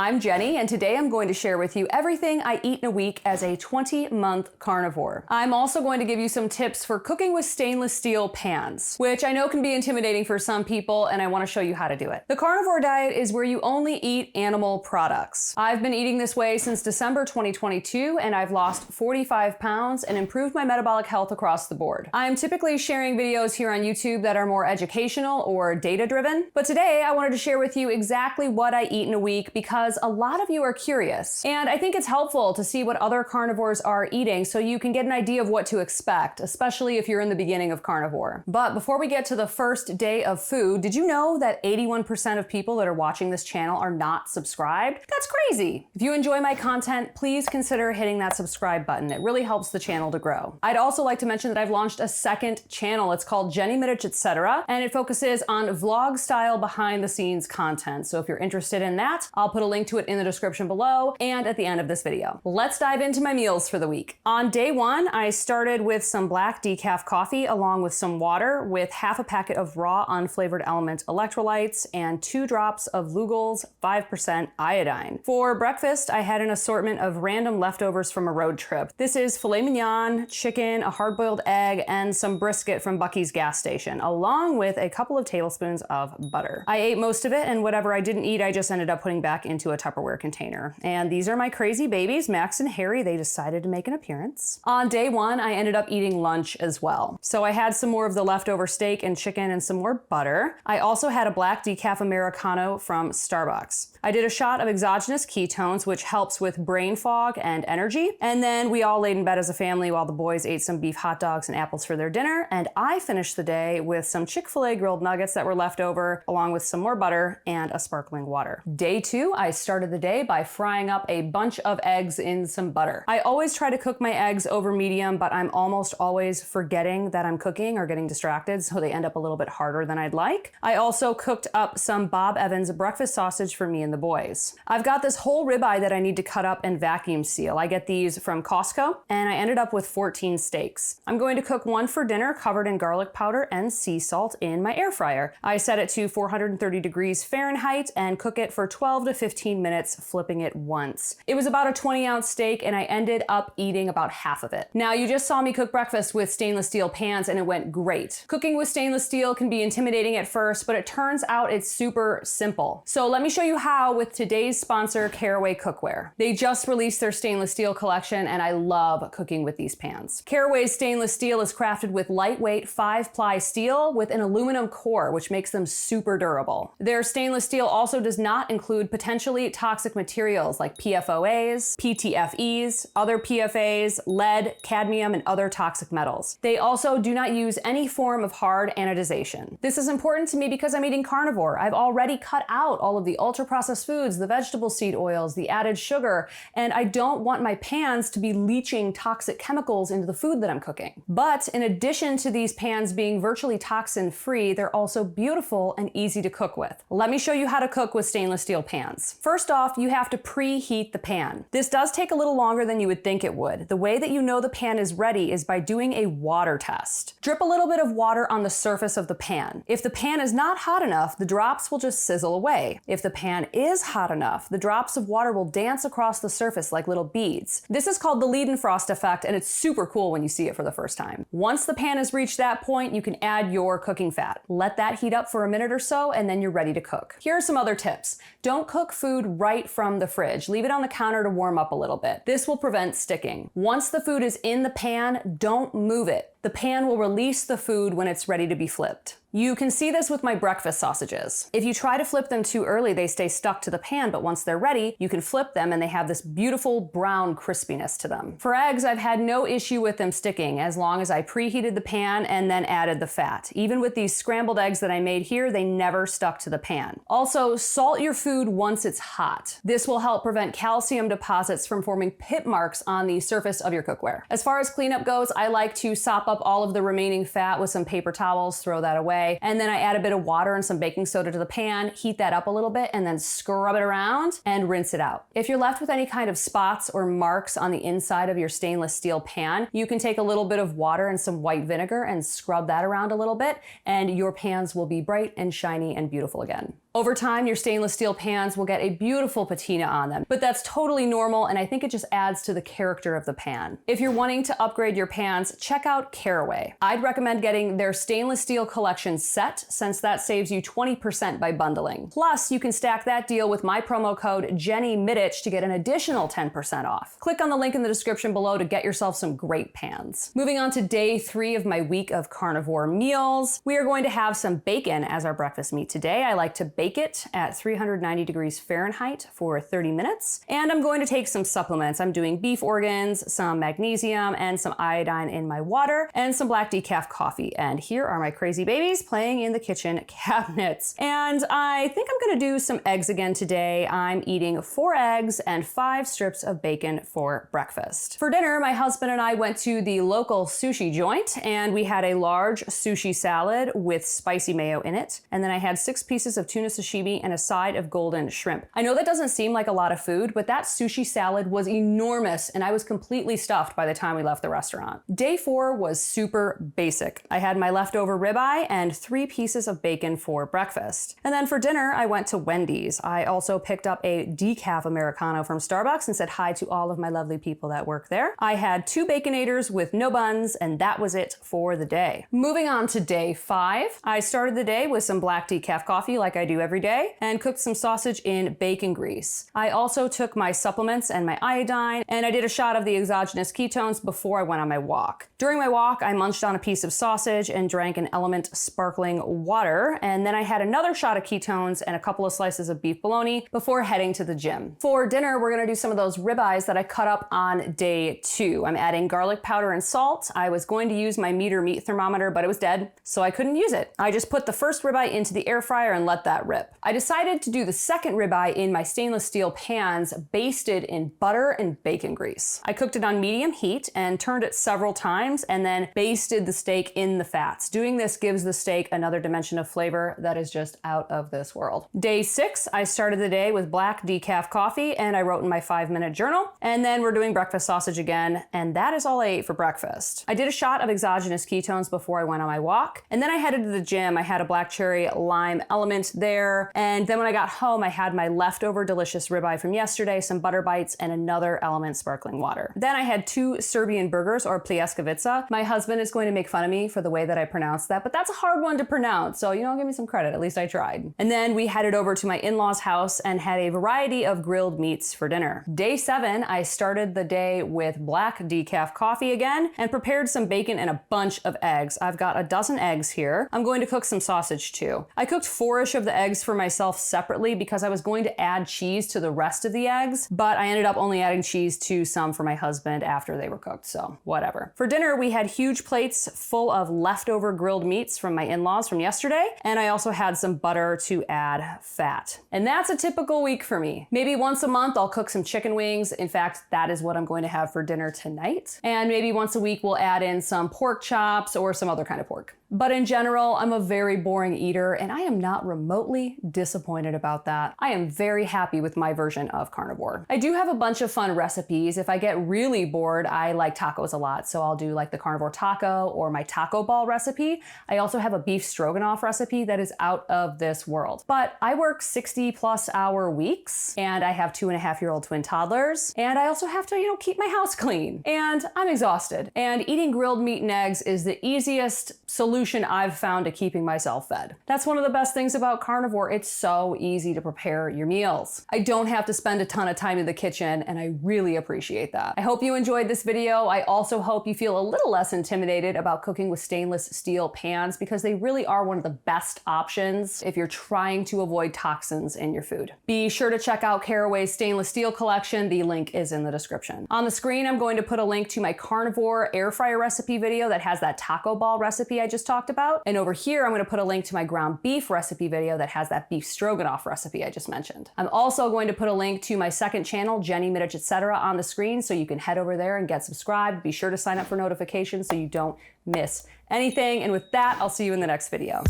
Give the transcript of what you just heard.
I'm Jenny, and today I'm going to share with you everything I eat in a week as a 20-month carnivore. I'm also going to give you some tips for cooking with stainless steel pans, which I know can be intimidating for some people, and I want to show you how to do it. The carnivore diet is where you only eat animal products. I've been eating this way since December 2022, and I've lost 45 pounds and improved my metabolic health across the board. I'm typically sharing videos here on YouTube that are more educational or data-driven, but today I wanted to share with you exactly what I eat in a week because a lot of you are curious. And I think it's helpful to see what other carnivores are eating so you can get an idea of what to expect, especially if you're in the beginning of carnivore. But before we get to the first day of food, did you know that 81% of people that are watching this channel are not subscribed? That's crazy. If you enjoy my content, please consider hitting that subscribe button. It really helps the channel to grow. I'd also like to mention that I've launched a second channel. It's called Jenny Mitich Etc. And it focuses on vlog style behind the scenes content. So if you're interested in that, I'll put a link to it in the description below and at the end of this video. Let's dive into my meals for the week. On day one, I started with some black decaf coffee along with some water with half a packet of raw unflavored element electrolytes and 2 drops of Lugel's 5% iodine. For breakfast, I had an assortment of random leftovers from a road trip. This is filet mignon, chicken, a hard-boiled egg, and some brisket from Buc-ee's gas station, along with a couple of tablespoons of butter. I ate most of it, and whatever I didn't eat, I just ended up putting back into a Tupperware container. And these are my crazy babies, Max and Harry. They decided to make an appearance. On day one, I ended up eating lunch as well. So I had some more of the leftover steak and chicken and some more butter. I also had a black decaf Americano from Starbucks. I did a shot of exogenous ketones, which helps with brain fog and energy. And then we all laid in bed as a family while the boys ate some beef hot dogs and apples for their dinner. And I finished the day with some Chick-fil-A grilled nuggets that were left over, along with some more butter and a sparkling water. Day two, I started the day by frying up a bunch of eggs in some butter. I always try to cook my eggs over medium, but I'm almost always forgetting that I'm cooking or getting distracted, so they end up a little bit harder than I'd like. I also cooked up some Bob Evans breakfast sausage for me and the boys. I've got this whole ribeye that I need to cut up and vacuum seal. I get these from Costco, and I ended up with 14 steaks. I'm going to cook one for dinner covered in garlic powder and sea salt in my air fryer. I set it to 430 degrees Fahrenheit and cook it for 12 to 15 minutes, flipping it once. It was about a 20-ounce steak, and I ended up eating about half of it. Now, you just saw me cook breakfast with stainless steel pans, and it went great. Cooking with stainless steel can be intimidating at first, but it turns out it's super simple. So let me show you how with today's sponsor, Caraway Cookware. They just released their stainless steel collection, and I love cooking with these pans. Caraway's stainless steel is crafted with lightweight 5-ply steel with an aluminum core, which makes them super durable. Their stainless steel also does not include potentially toxic materials like PFOAs, PTFEs, other PFAs, lead, cadmium, and other toxic metals. They also do not use any form of hard anodization. This is important to me because I'm eating carnivore. I've already cut out all of the ultra-processed foods, the vegetable seed oils, the added sugar, and I don't want my pans to be leaching toxic chemicals into the food that I'm cooking. But in addition to these pans being virtually toxin-free, they're also beautiful and easy to cook with. Let me show you how to cook with stainless steel pans. First off, you have to preheat the pan. This does take a little longer than you would think it would. The way that you know the pan is ready is by doing a water test. Drip a little bit of water on the surface of the pan. If the pan is not hot enough, the drops will just sizzle away. If the pan is hot enough, the drops of water will dance across the surface like little beads. This is called the Leidenfrost effect, and it's super cool when you see it for the first time. Once the pan has reached that point, you can add your cooking fat. Let that heat up for a minute or so, and then you're ready to cook. Here are some other tips. Don't cook food right from the fridge. Leave it on the counter to warm up a little bit. This will prevent sticking. Once the food is in the pan, don't move it. The pan will release the food when it's ready to be flipped. You can see this with my breakfast sausages. If you try to flip them too early, they stay stuck to the pan, but once they're ready, you can flip them and they have this beautiful brown crispiness to them. For eggs, I've had no issue with them sticking as long as I preheated the pan and then added the fat. Even with these scrambled eggs that I made here, they never stuck to the pan. Also, salt your food once it's hot. This will help prevent calcium deposits from forming pit marks on the surface of your cookware. As far as cleanup goes, I like to sop up all of the remaining fat with some paper towels, throw that away, and then I add a bit of water and some baking soda to the pan, heat that up a little bit, and then scrub it around and rinse it out. If you're left with any kind of spots or marks on the inside of your stainless steel pan, you can take a little bit of water and some white vinegar and scrub that around a little bit, and your pans will be bright and shiny and beautiful again. Over time, your stainless steel pans will get a beautiful patina on them, but that's totally normal, and I think it just adds to the character of the pan. If you're wanting to upgrade your pans, check out Caraway. I'd recommend getting their stainless steel collection set, since that saves you 20% by bundling. Plus, you can stack that deal with my promo code Jenny Mitich to get an additional 10% off. Click on the link in the description below to get yourself some great pans. Moving on to day 3 of my week of carnivore meals, we are going to have some bacon as our breakfast meat today. I like to bake it at 390 degrees Fahrenheit for 30 minutes. And I'm going to take some supplements. I'm doing beef organs, some magnesium, and some iodine in my water, and some black decaf coffee. And here are my crazy babies playing in the kitchen cabinets. And I think I'm gonna do some eggs again today. I'm eating 4 eggs and 5 strips of bacon for breakfast. For dinner, my husband and I went to the local sushi joint, and we had a large sushi salad with spicy mayo in it. And then I had 6 pieces of tuna sashimi and a side of golden shrimp. I know that doesn't seem like a lot of food, but that sushi salad was enormous, and I was completely stuffed by the time we left the restaurant. Day 4 was super basic. I had my leftover ribeye and 3 pieces of bacon for breakfast. And then for dinner, I went to Wendy's. I also picked up a decaf Americano from Starbucks and said hi to all of my lovely people that work there. I had 2 Baconators with no buns, and that was it for the day. Moving on to day 5, I started the day with some black decaf coffee like I do every day, and cooked some sausage in bacon grease. I also took my supplements and my iodine, and I did a shot of the exogenous ketones before I went on my walk. During my walk, I munched on a piece of sausage and drank an Element sparkling water, and then I had another shot of ketones and a couple of slices of beef bologna before heading to the gym. For dinner, we're gonna do some of those ribeyes that I cut up on day 2. I'm adding garlic powder and salt. I was going to use my meter meat thermometer, but it was dead, so I couldn't use it. I just put the first ribeye into the air fryer and let that rip. I decided to do the second ribeye in my stainless steel pans, basted in butter and bacon grease. I cooked it on medium heat and turned it several times, and then basted the steak in the fats. Doing this gives the steak another dimension of flavor that is just out of this world. Day 6, I started the day with black decaf coffee, and I wrote in my 5-minute journal. And then we're doing breakfast sausage again, and that is all I ate for breakfast. I did a shot of exogenous ketones before I went on my walk, and then I headed to the gym. I had a black cherry lime Element there, and then when I got home, I had my leftover delicious ribeye from yesterday, some butter bites, and another Element sparkling water. Then I had 2 Serbian burgers, or pljeskavica. My husband is going to make fun of me for the way that I pronounce that, but that's a hard one to pronounce, so give me some credit, at least I tried. And then we headed over to my in-laws' house and had a variety of grilled meats for dinner. Day 7, I started the day with black decaf coffee again, and prepared some bacon and a bunch of eggs. I've got a dozen eggs here. I'm going to cook some sausage too. I cooked 4-ish of the eggs for myself separately because I was going to add cheese to the rest of the eggs, but I ended up only adding cheese to some for my husband after they were cooked, so whatever. For dinner, we had huge plates full of leftover grilled meats from my in-laws from yesterday, and I also had some butter to add fat. And that's a typical week for me. Maybe once a month, I'll cook some chicken wings. In fact, that is what I'm going to have for dinner tonight. And maybe once a week, we'll add in some pork chops or some other kind of pork. But in general, I'm a very boring eater, and I am not remotely disappointed about that. I am very happy with my version of carnivore. I do have a bunch of fun recipes. If I get really bored, I like tacos a lot, so I'll do like the carnivore taco or my taco ball recipe. I also have a beef stroganoff recipe that is out of this world. But I work 60+ hour weeks, and I have 2.5-year-old twin toddlers, and I also have to, keep my house clean, and I'm exhausted. And eating grilled meat and eggs is the easiest solution I've found to keeping myself fed. That's one of the best things about carnivore. It's so easy to prepare your meals. I don't have to spend a ton of time in the kitchen, and I really appreciate that. I hope you enjoyed this video. I also hope you feel a little less intimidated about cooking with stainless steel pans, because they really are one of the best options if you're trying to avoid toxins in your food. Be sure to check out Caraway's stainless steel collection. The link is in the description. On the screen, I'm going to put a link to my carnivore air fryer recipe video that has that taco ball recipe I just talked about. And over here, I'm going to put a link to my ground beef recipe video that has that beef stroganoff recipe I just mentioned. I'm also going to put a link to my second channel, Jenny Mitich, etc., on the screen, so you can head over there and get subscribed. Be sure to sign up for notifications so you don't miss anything. And with that, I'll see you in the next video.